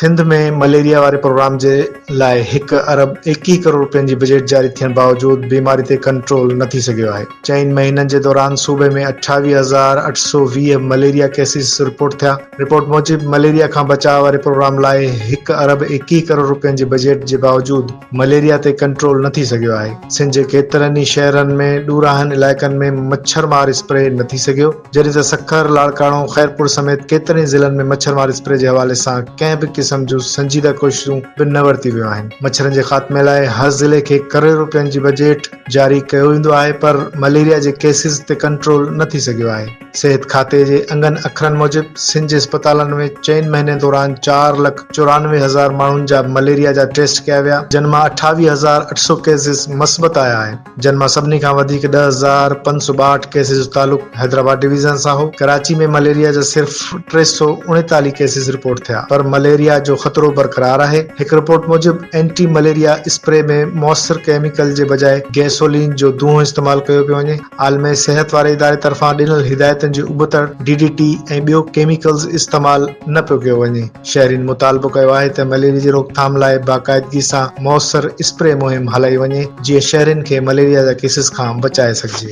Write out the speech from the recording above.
सिंध में मलेरिया वारे प्रोग्राम जे लाइ 1 अरब 21 करोड़ रुपयनि जी बजट जारी थियण बावजूद बीमारी ते कंट्रोल न थी सघियो आहे। 4 महीननि जे दौरान सूबे में 28,820 मलेरिया केसिस रिपोर्ट थिया। रिपोर्ट मूजिब मलेरिया खां बचाव वारे प्रोग्राम लाइ 1 अरब 21 करोड़ रुपयनि जी बजट जे बावजूद मलेरिया ते कंट्रोल न थी सघियो आहे। सिंध जे केतिरनि ई शहरनि में ॾूराहनि इलाइक़नि में मच्छरमार स्प्रे न थी सघियो, जॾहिं त सखर, लाड़काणो, ख़ैरपुर समेत केतिरनि ई ज़िलनि में मच्छरमार स्प्रे जे हवाले सां कंहिं बि क़िस्म जूं संजीदा कोशिशूं बि न वरिती वियूं आहिनि। मच्छरनि जे ख़ात्मे लाइ हर ज़िले खे करोड़ रुपयनि जी बजट जारी कयो वेंदो आहे, पर मलेरिया जे केसिस ते कंट्रोल न थी सघियो आहे। सिहत खाते जे अंगनि अखरनि मूजिब सिंध जे अस्पतालनि में 4 महीने दौरान 4,94,000 माण्हुनि जा मलेरिया जा टेस्ट कया विया, जिन मां 28,800 केसिस मस्बत आया आहिनि, जिन मां सभिनी खां वधीक 10,562 केसिस जो तालुक हैदराबाद डिवीज़न सां हो। कराची में मलेरिया जा सिर्फ़ 339 केसिस रिपोर्ट थिया, पर मलेरिया जो ख़तरो बरक़रार आहे। हिकु रिपोर्ट मूजिब एंटी मलेरिया स्प्रे में मौसर केमिकल जे बजाए गैसोलीन जो धुओं इस्तेमालु कयो पियो वञे। आलमी सिहत वारे इदारे तरफ़ां ॾिनल हिदायतुनि जे उबतड़ DDT ऐं ॿियो केमिकल्स इस्तेमालु न पियो कयो वञे। शहरीनि मुतालबो कयो आहे त मलेरिया जी रोकथाम लाइ बाक़ाइदगी सां मौसर स्प्रे मुहिम हलाई वञे, जीअं शहरीनि खे मलेरिया जा केसिस खां बचाए सघिजे।